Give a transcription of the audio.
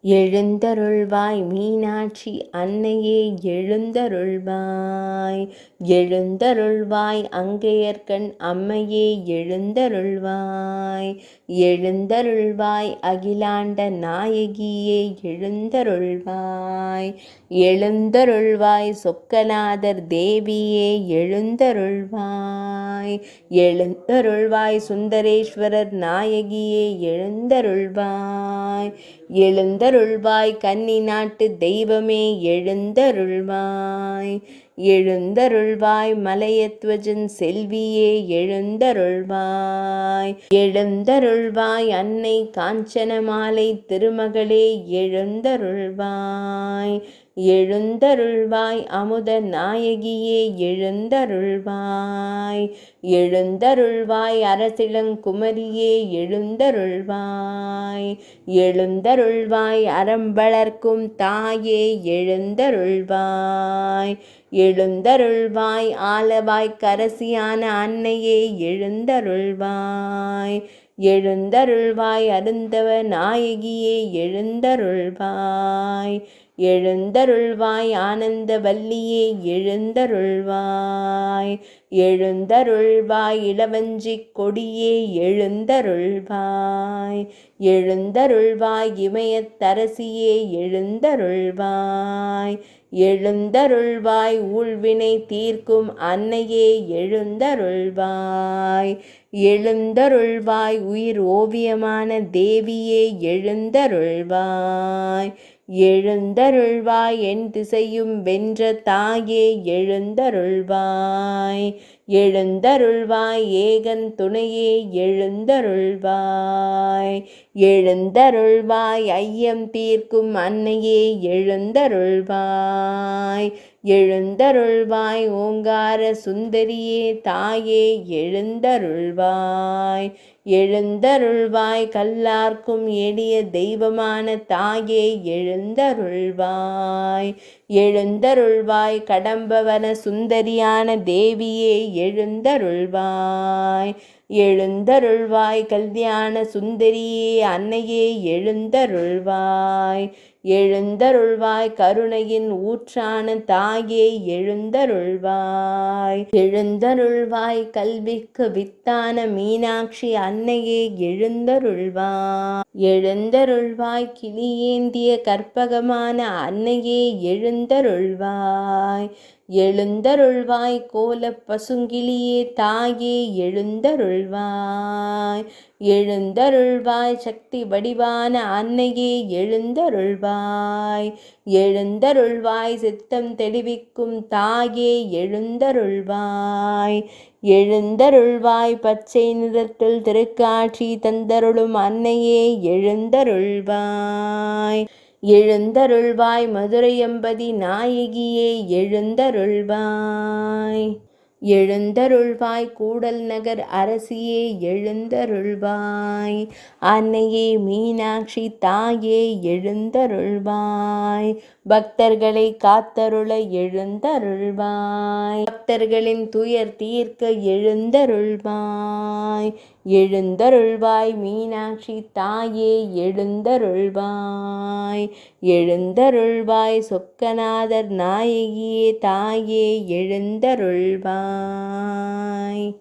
எழுந்தருள்வாய் மீனாட்சி அன்னையே எழுந்தருள்வாய். எழுந்தருள்வாய் அங்கையர்கண் அம்மையே எழுந்தருள்வாய். எழுந்தருள்வாய் அகிலாண்ட நாயகியே எழுந்தருள்வாய். எழுந்தருள்வாய் சொக்கநாதர் தேவியே எழுந்தருள்வாய். எழுந்தருள்வாய் சுந்தரேஸ்வரர் நாயகியே எழுந்தருள்வாய். எழுந்தருள்வாய் கன்னி நாட்டு தெய்வமே எழுந்தருள்வாய். எழுந்தருள்வாய் மலையத்வஜன் செல்வியே எழுந்தருள்வாய். எழுந்தருள்வாய் அன்னை காஞ்சனமாலை திருமகளே எழுந்தருள்வாய். எழுந்தருள்வாய் அமுத நாயகியே எழுந்தருள்வாய். எழுந்தருள்வாய் அரசிளங்குமரியே எழுந்தருள்வாய். எழுந்தருள்வாய் அறம்பளர்க்கும் தாயே எழுந்தருள்வாய். எழுந்தருள்வாய் ஆலவாய் கரசியான அன்னையே எழுந்தருள்வாய். எழுந்தருள்வாய் அருந்தவ நாயகியே எழுந்தருள்வாய். எழுந்தருள்வாய் ஆனந்த வல்லியே எழுந்தருள்வாய். எழுந்தருள்வாய் இளவஞ்சி கொடியே எழுந்தருள்வாய். எழுந்தருள்வாய் இமயத்தரசியே எழுந்தருள்வாய். எழுந்தருள்வாய் ஊழ்வினை தீர்க்கும் அன்னையே எழுந்தருள்வாய். எழுந்தருள்வாய் உயிர் ஓவியமான தேவியே எழுந்தருள்வாய். எழுந்தருள்வாய் என் திசையும் வென்ற தாயே எழுந்தருள்வாய். எழுந்தருள்வாய் ஏகன் துணையே எழுந்தருள்வாய். எழுந்தருள்வாய் ஐயம் தீர்க்கும் அன்னையே எழுந்தருள்வாய். எழுந்தருள்வாய் ஓங்கார சுந்தரியே தாயே எழுந்தருள்வாய். எழுந்தருள்வாய் கல்லார்க்கும் எளிய தெய்வமான தாயே எழுந்தருள்வாய். எழுந்தருள்வாய் கடம்பவன சுந்தரியான தேவியே எழுந்தருள்வாய். எழுந்தருள்வாய் கல்யாண சுந்தரியே அன்னையே எழுந்தருள்வாய். எழுந்தருள்வாய் கருணையின் ஊற்றான தாயே எழுந்தருள்வாய். எழுந்தருள்வாய் கல்விக்கு வித்தான மீனாட்சி அன்னையே எழுந்தருள்வாய். எழுந்தருள்வாய் கிளியேந்திய கற்பகமான அன்னையே எழுந்தருள்வாய். எழுந்தருள்வாய் கோல பசுங்கிளியே தாயே எழுந்தருள்வாய். எழுந்தருள்வாய் சக்தி வடிவான அன்னையே எழுந்தருள்வாய். எழுந்தருள்வாய் சித்தம் தெளிவிக்கும் தாயே எழுந்தருள்வாய். எழுந்தருள்வாய் பச்சை நிறத்தில் திருக்காட்சி தந்தருளும் அன்னையே எழுந்தருள்வாய். எழுந்தருள்வாய் மதுரையம்பதி நாயகியே எழுந்தருள்வாய். எழுந்தருள்வாய் கூடல் நகர் அரசியே எழுந்தருள்வாய். அன்னையே மீனாட்சி தாயே எழுந்தருள்வாய். பக்தர்களை காத்தருள எழுந்தருள்வாய். பக்தர்களின் துயர் தீர்க்க எழுந்தருள்வாய். எழுந்தருள்வாய் மீனாட்சி தாயே எழுந்தருள்வாய். எழுந்தருள்வாய் சொக்கநாதர் நாயகியே தாயே எழுந்தருள்வாய்.